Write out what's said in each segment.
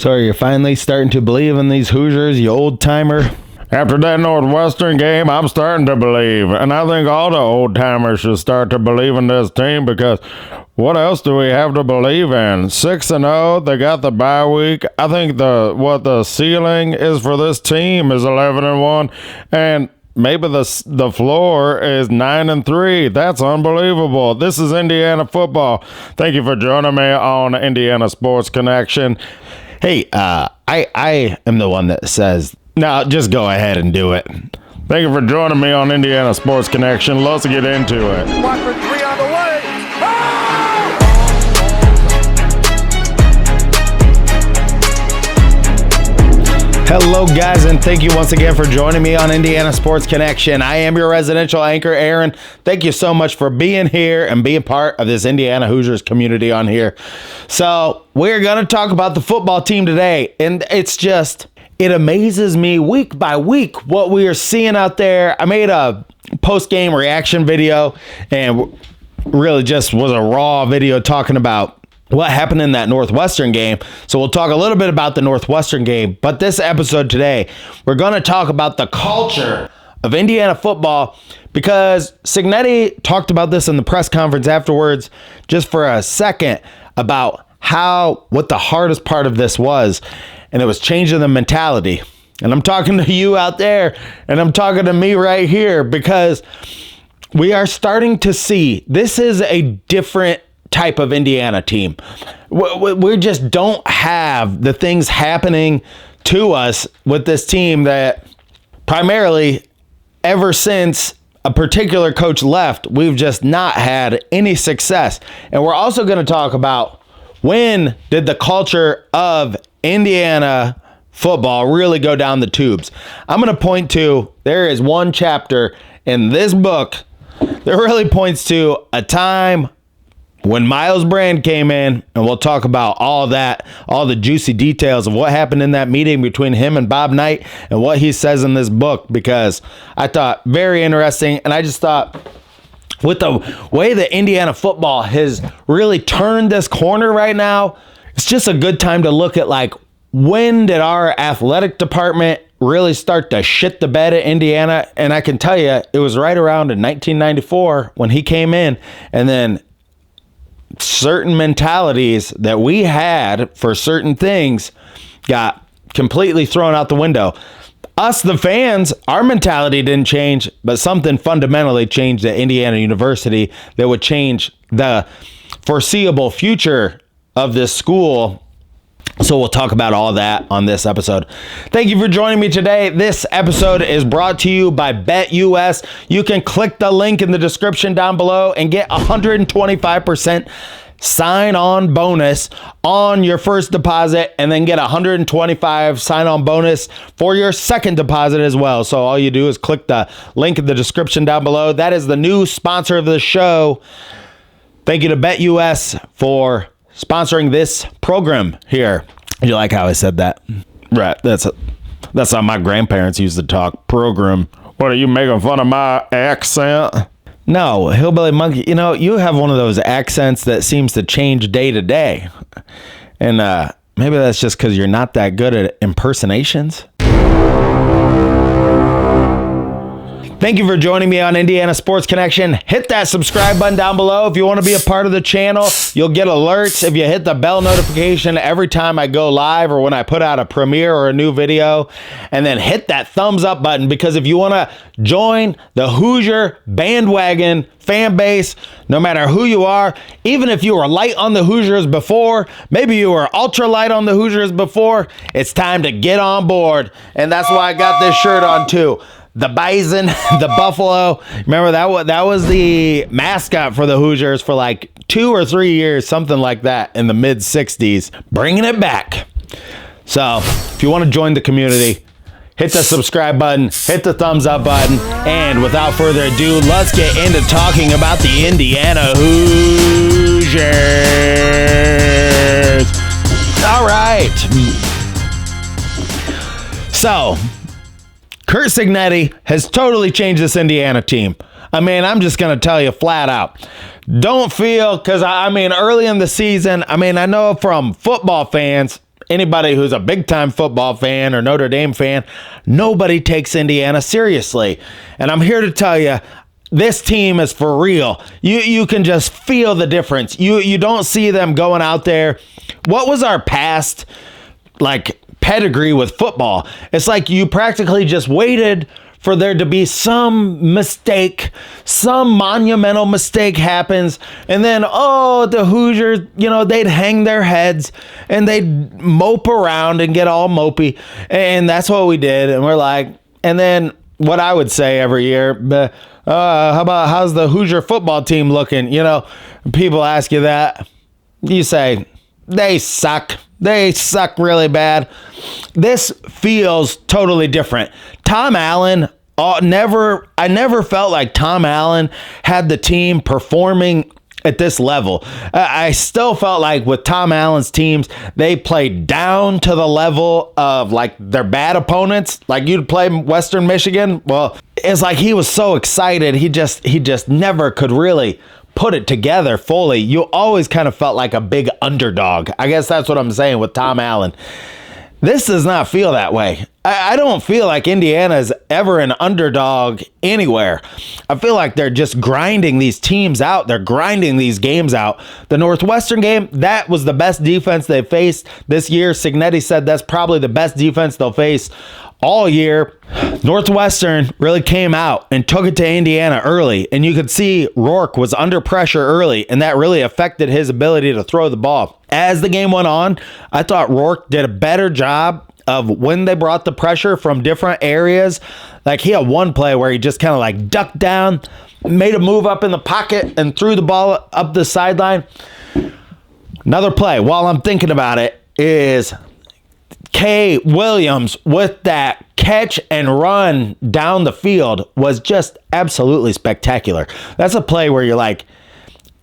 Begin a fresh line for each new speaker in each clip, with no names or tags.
So are you finally starting to believe in these Hoosiers, you old-timer?
After that Northwestern game, I'm starting to believe. And I think all the old-timers should start to believe in this team because what else do we have to believe in? 6-0, they got the bye week. I think what the ceiling is for this team is 11-1. And maybe the floor is 9-3. That's unbelievable. This is Indiana football. Thank you for joining me on Indiana Sports Connection.
Hey, I am the one that says, no, just go ahead and do it.
Thank you for joining me on Indiana Sports Connection. Let's get into it.
Watford 3 on the way.
Hello, guys, and thank you once again for joining me on Indiana Sports Connection. I am your residential anchor, Aaron. Thank you so much for being here and being part of this Indiana Hoosiers community on here. So we're going to talk about the football team today, and it amazes me week by week what we are seeing out there. I made a post-game reaction video, and really just was a raw video talking about what happened in that Northwestern game. So we'll talk a little bit about the Northwestern game, but this episode today, we're going to talk about the culture of Indiana football because Cignetti talked about this in the press conference afterwards just for a second about what the hardest part of this was, and it was changing the mentality. And I'm talking to you out there, and I'm talking to me right here because we are starting to see this is a different type of Indiana team. We just don't have the things happening to us with this team that primarily ever since a particular coach left, we've just not had any success. And we're also going to talk about when did the culture of Indiana football really go down the tubes. I'm going to point to, there is one chapter in this book that really points to a time when Miles Brand came in, and we'll talk about all that, all the juicy details of what happened in that meeting between him and Bob Knight and what he says in this book, because I thought very interesting. And I just thought with the way that Indiana football has really turned this corner right now, it's just a good time to look at like, when did our athletic department really start to shit the bed at Indiana? And I can tell you, it was right around in 1994 when he came in, and then certain mentalities that we had for certain things got completely thrown out the window. Us, the fans, our mentality didn't change, but something fundamentally changed at Indiana University that would change the foreseeable future of this school. So we'll talk about all that on this episode. Thank you for joining me today. This episode is brought to you by BetUS. You can click the link in the description down below and get 125% sign-on bonus on your first deposit, and then get 125 sign-on bonus for your second deposit as well. So all you do is click the link in the description down below. That is the new sponsor of the show. Thank you to BetUS for sponsoring this program here. You like how I said that?
Right.
That's how my grandparents used to talk. Program.
What, are you making fun of my accent?
No, Hillbilly Monkey. You know, you have one of those accents that seems to change day to day. And maybe that's just because you're not that good at impersonations. Thank you for joining me on Indiana Sports Connection. Hit that subscribe button down below if you want to be a part of the channel. You'll get alerts if you hit the bell notification every time I go live or when I put out a premiere or a new video. And then hit that thumbs up button, because if you want to join the Hoosier bandwagon fan base, no matter who you are, even if you were light on the Hoosiers before, maybe you were ultra light on the Hoosiers before, it's time to get on board. And that's why I got this shirt on too. The Bison, the Buffalo. Remember that was the mascot for the Hoosiers for like 2 or 3 years, something like that, in the mid 60s. Bringing it back. So if you want to join the community, hit the subscribe button, hit the thumbs up button, and without further ado, let's get into talking about the Indiana Hoosiers. All right. So Curt Cignetti has totally changed this Indiana team. I mean, I'm just going to tell you flat out. Don't feel, because I mean, early in the season, I mean, I know from football fans, anybody who's a big-time football fan or Notre Dame fan, nobody takes Indiana seriously. And I'm here to tell you, this team is for real. You can just feel the difference. You don't see them going out there. What was our past, like, pedigree with football? It's like you practically just waited for there to be some mistake, some monumental mistake happens, and then, the Hoosiers, they'd hang their heads and they'd mope around and get all mopey. And that's what we did. And we're like, and then what I would say every year, how's the Hoosier football team looking? People ask you that. You say, they suck. They suck really bad. This feels totally different. Tom Allen, I never felt like Tom Allen had the team performing at this level. I still felt like with Tom Allen's teams, they played down to the level of like their bad opponents. Like you'd play Western Michigan. Well, it's like he was so excited. He just never could really put it together fully. You always kind of felt like a big underdog. I guess that's what I'm saying with Tom Allen. This does not feel that way. I don't feel like Indiana is ever an underdog anywhere. I feel like they're just grinding these teams out. They're grinding these games out. The Northwestern game, that was the best defense they faced this year. Signetti said that's probably the best defense they'll face all year. Northwestern really came out and took it to Indiana early, and you could see Rourke was under pressure early, and that really affected his ability to throw the ball. As the game went on, I thought Rourke did a better job of when they brought the pressure from different areas. Like he had one play where he just kind of like ducked down, made a move up in the pocket, and threw the ball up the sideline. Another play, while I'm thinking about it, is K. Williams with that catch and run down the field was just absolutely spectacular. That's a play where you're like,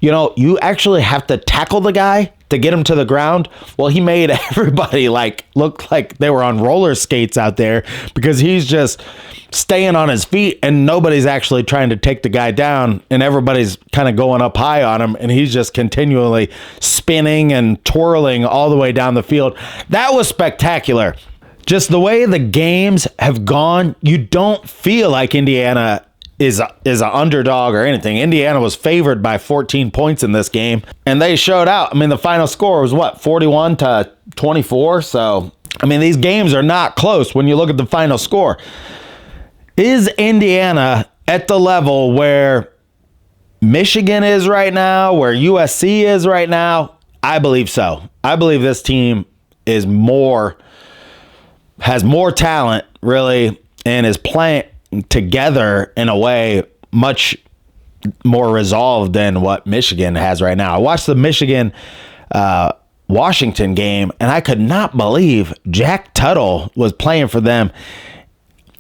you actually have to tackle the guy to get him to the ground. Well, he made everybody look like they were on roller skates out there because he's just staying on his feet and nobody's actually trying to take the guy down, and everybody's kind of going up high on him, and he's just continually spinning and twirling all the way down the field. That was spectacular. Just the way the games have gone, you don't feel like Indiana is an underdog or anything. Indiana was favored by 14 points in this game, and they showed out. I mean, the final score was 41-24. So, I mean, these games are not close when you look at the final score. Is Indiana at the level where Michigan is right now, where USC is right now? I believe so. I believe this team has more talent, really, and is playing together in a way much more resolved than what Michigan has right now. I watched the Michigan Washington game, and I could not believe Jack Tuttle was playing for them.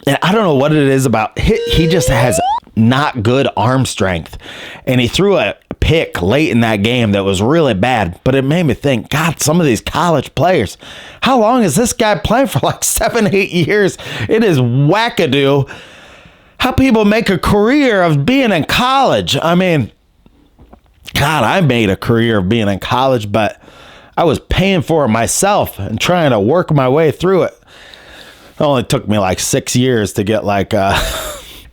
And I don't know what it is about. He just has not good arm strength, and he threw a pick late in that game that was really bad. But it made me think, God, some of these college players, how long is this guy playing for? Like 7-8 years. It is wackadoo how people make a career of being in college. I mean, God, I made a career of being in college, but I was paying for it myself and trying to work my way through it. It only took me like 6 years to get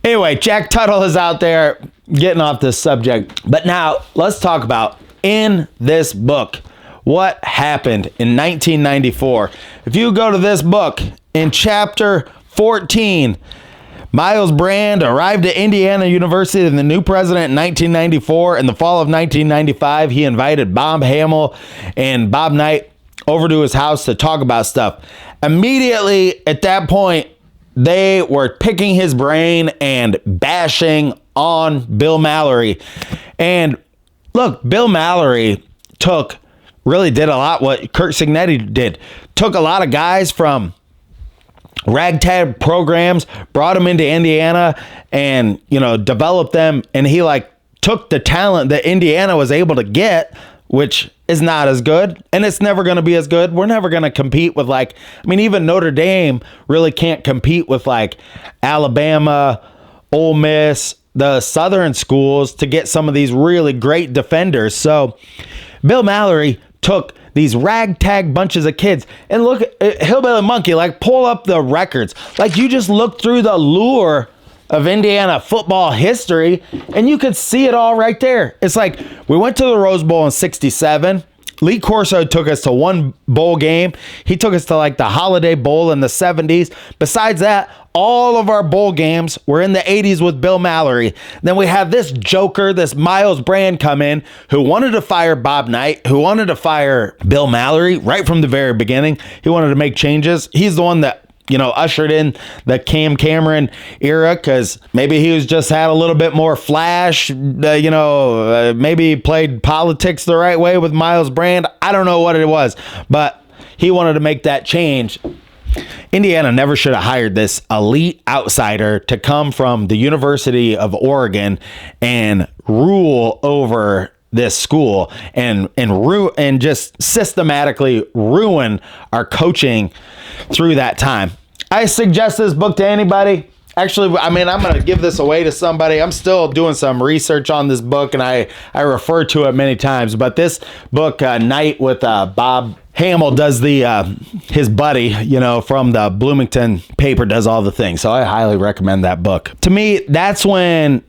Anyway, Jack Tuttle is out there getting off this subject. But now let's talk about in this book, what happened in 1994. If you go to this book in chapter 14, Miles Brand arrived at Indiana University as the new president in 1994. In the fall of 1995, he invited Bob Hamill and Bob Knight over to his house to talk about stuff. Immediately at that point, they were picking his brain and bashing on Bill Mallory. And look, Bill Mallory really did a lot what Curt Signetti did. Took a lot of guys from ragtag programs, brought them into Indiana and, developed them. And he took the talent that Indiana was able to get, which is not as good, and it's never going to be as good. We're never going to compete with even Notre Dame really can't compete with Alabama, Ole Miss, the Southern schools to get some of these really great defenders. So Bill Mallory took these ragtag bunches of kids. And look, Hillbilly Monkey, like, pull up the records. Like, you just look through the lure of Indiana football history, and you could see it all right there. It's like, we went to the Rose Bowl in 67. Lee Corso took us to one bowl game. He took us to like the Holiday Bowl in the 70s. Besides that, all of our bowl games were in the 80s with Bill Mallory. Then we have this joker, this Miles Brand, come in who wanted to fire Bob Knight, who wanted to fire Bill Mallory right from the very beginning. He wanted to make changes. He's the one that, you know, ushered in the Cam Cameron era, because maybe he was just had a little bit more flash, maybe he played politics the right way with Miles Brand. I don't know what it was, but he wanted to make that change. Indiana never should have hired this elite outsider to come from the University of Oregon and rule over this school and just systematically ruin our coaching through that time. I suggest this book to anybody. Actually, I mean, I'm going to give this away to somebody. I'm still doing some research on this book, and I refer to it many times. But this book, Night with Bob Hamill, does his buddy, from the Bloomington paper, does all the things. So I highly recommend that book. To me, that's when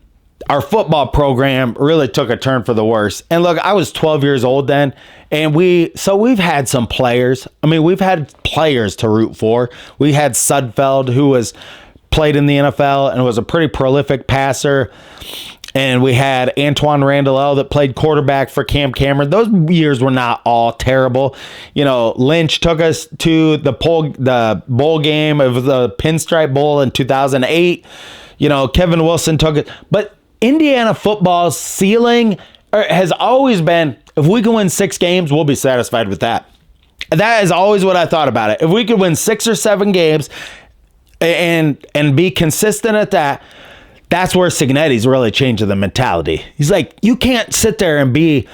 our football program really took a turn for the worse. And look, I was 12 years old then, and we've had some players. I mean, we've had players to root for. We had Sudfeld, who played in the NFL and was a pretty prolific passer. And we had Antoine Randall that played quarterback for Cam Cameron. Those years were not all terrible. Lynch took us to the bowl game of the Pinstripe Bowl in 2008. Kevin Wilson took it. But Indiana football's ceiling has always been, if we can win 6 games, we'll be satisfied with that. That is always what I thought about it. If we could win 6 or 7 games and be consistent at that, that's where Signetti's really changing the mentality. He's like, you can't sit there and be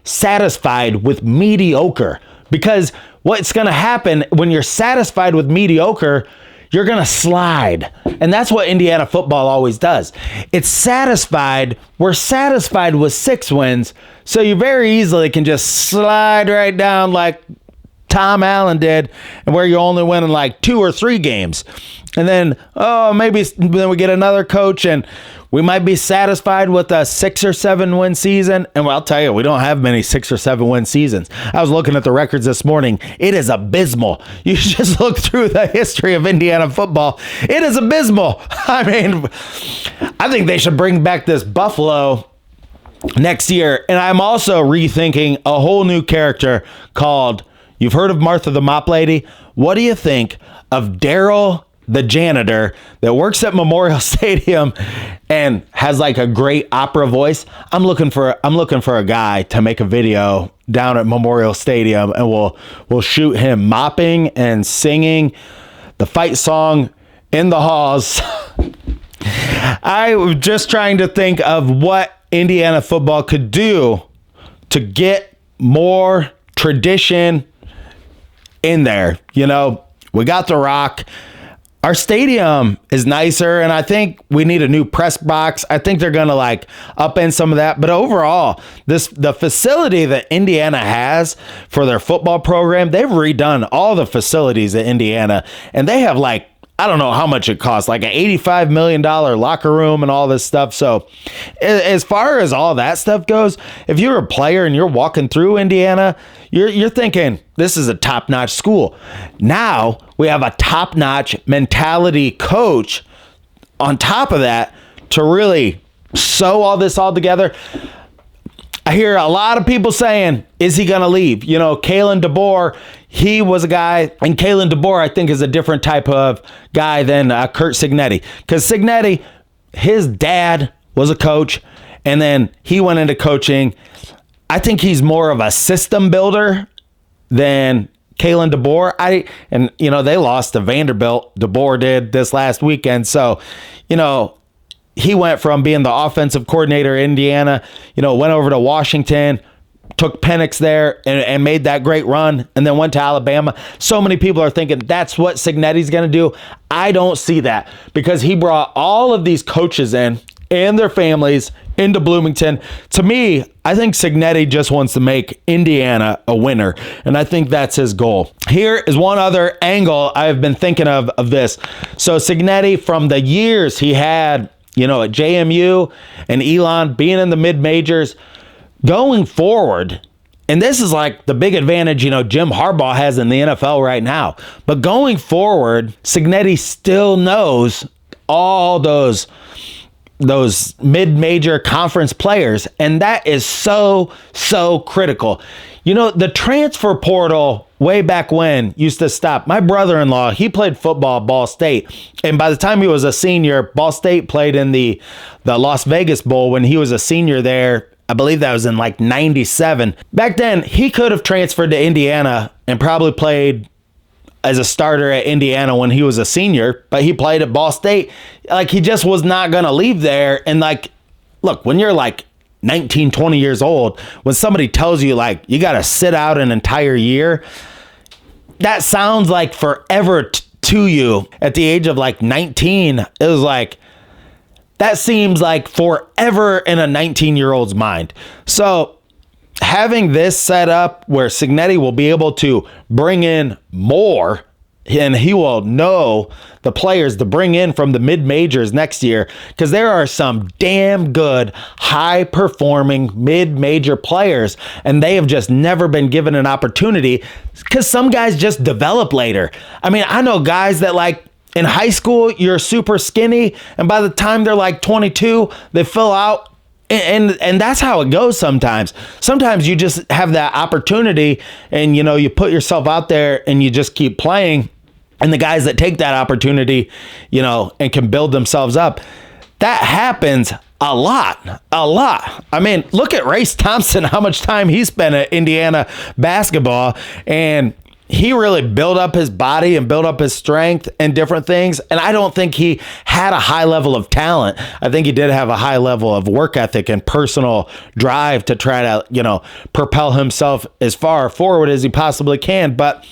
satisfied with mediocre, because what's going to happen when you're satisfied with mediocre, you're going to slide. And that's what Indiana football always does. It's satisfied. We're satisfied with 6 wins. So you very easily can just slide right down like Tom Allen did, and where you only win in like 2 or 3 games. And then, maybe then we get another coach and we might be satisfied with a 6 or 7 win season. And I'll tell you, we don't have many 6 or 7 win seasons. I was looking at the records this morning. It is abysmal. You just look through the history of Indiana football. It is abysmal. I mean, I think they should bring back this Buffalo next year. And I'm also rethinking a whole new character called, you've heard of Martha the Mop Lady? What do you think of Daryl the janitor that works at Memorial Stadium and has like a great opera voice? I'm looking for a guy to make a video down at Memorial Stadium, and we'll shoot him mopping and singing the fight song in the halls. I was just trying to think of what Indiana football could do to get more tradition in there. We got The Rock. Our stadium is nicer, and I think we need a new press box. I think they're going to upend some of that. But overall, the facility that Indiana has for their football program, they've redone all the facilities at Indiana, and they have I don't know how much it costs, like an $85 million locker room and all this stuff. So as far as all that stuff goes, if you're a player and you're walking through Indiana, you're thinking, this is a top-notch school. Now we have a top-notch mentality coach on top of that to really sew all this all together. I hear a lot of people saying, is he going to leave? Kalen DeBoer, he was a guy, and Kalen DeBoer, I think, is a different type of guy than Kurt Signetti. Because Signetti, his dad was a coach, and then he went into coaching. I think he's more of a system builder than Kalen DeBoer. They lost to Vanderbilt. DeBoer did this last weekend. So, he went from being the offensive coordinator in Indiana, went over to Washington, took Penix there and made that great run, and then went to Alabama. So many people are thinking that's what Signetti's going to do. I don't see that, because he brought all of these coaches in and their families into Bloomington. To me, I think Cignetti just wants to make Indiana a winner, and I think that's his goal. Here is one other angle I've been thinking of this. So Cignetti, from the years he had, at JMU and Elon being in the mid-majors, going forward, and this is like the big advantage, Jim Harbaugh has in the NFL right now. But going forward, Cignetti still knows all those mid-major conference players, and that is so critical. The transfer portal way back when used to stop. My brother-in-law, he played football at Ball State, and by the time he was a senior, Ball State played in the Las Vegas Bowl when he was a senior there. I believe that was in like 97. Back then, he could have transferred to Indiana and probably played as a starter at Indiana when he was a senior, but he played at Ball State. Like, he just was not going to leave there. And like, look, when you're like 19, 20 years old, when somebody tells you like you got to sit out an entire year, that sounds like forever to you. At the age of like 19, it was like, that seems like forever in a 19-year-old's mind. So having this set up where Cignetti will be able to bring in more, and he will know the players to bring in from the mid-majors next year, because there are some damn good, high-performing mid-major players, and they have just never been given an opportunity because some guys just develop later. I mean, I know guys that like, in high school, you're super skinny, and by the time they're like 22, they fill out, and that's how it goes sometimes. Sometimes you just have that opportunity, and you put yourself out there, and you just keep playing, and the guys that take that opportunity, and can build themselves up, that happens a lot. I mean, look at Race Thompson, how much time he spent at Indiana basketball, and he really built up his body and built up his strength and different things. And I don't think he had a high level of talent. I think he did have a high level of work ethic and personal drive to try to, propel himself as far forward as he possibly can. But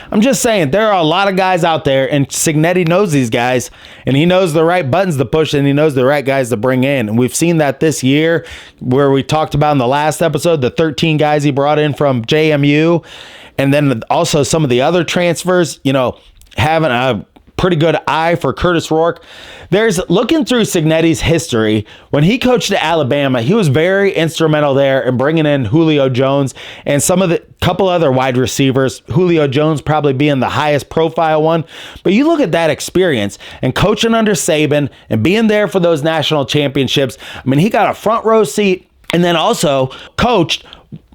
I'm just saying, there are a lot of guys out there, and Cignetti knows these guys, and he knows the right buttons to push, and he knows the right guys to bring in. And we've seen that this year, where we talked about in the last episode, the 13 guys he brought in from JMU. And then also some of the other transfers, having a pretty good eye for Curtis Rourke. There's, looking through Cignetti's history, when he coached at Alabama, he was very instrumental there in bringing in Julio Jones and some of the couple other wide receivers, Julio Jones probably being the highest profile one. But you look at that experience and coaching under Saban and being there for those national championships. I mean, he got a front row seat, and then also coached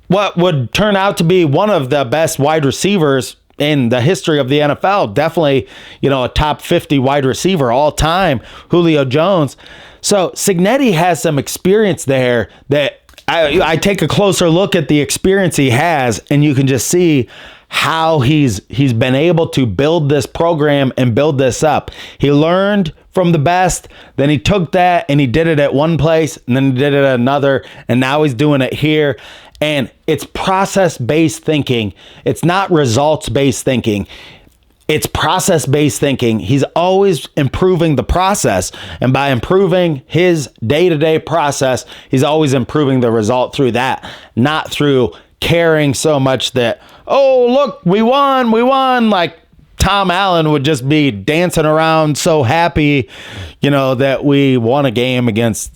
what would turn out to be one of the best wide receivers in the history of the NFL. Definitely, a top 50 wide receiver all time, Julio Jones. So Cignetti has some experience there that I take a closer look at the experience he has, and you can just see how he's been able to build this program and build this up. He learned from the best, then he took that and he did it at one place, and then he did it at another, and now he's doing it here. And it's process-based thinking. It's not results-based thinking. It's process-based thinking. He's always improving the process. And by improving his day-to-day process, he's always improving the result through that, not through caring so much that, oh, look, we won. Like Tom Allen would just be dancing around so happy, that we won a game against,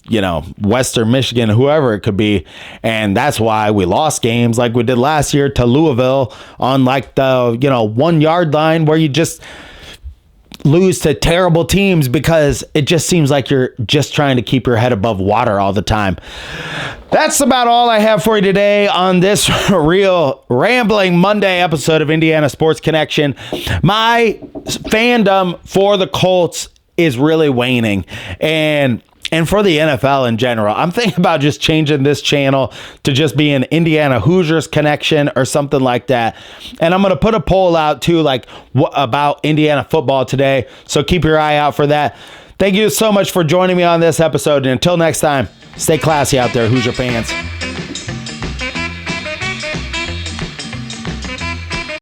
Western Michigan, whoever it could be. And that's why we lost games like we did last year to Louisville on like the, 1 yard line, where you just lose to terrible teams because it just seems like you're just trying to keep your head above water all the time. That's about all I have for you today on this real rambling Monday episode of Indiana Sports Connection. My fandom for the Colts is really waning, and for the NFL in general. I'm thinking about just changing this channel to just be an Indiana Hoosiers Connection or something like that. And I'm going to put a poll out too, like about Indiana football today. So keep your eye out for that. Thank you so much for joining me on this episode. And until next time, stay classy out there, Hoosier fans.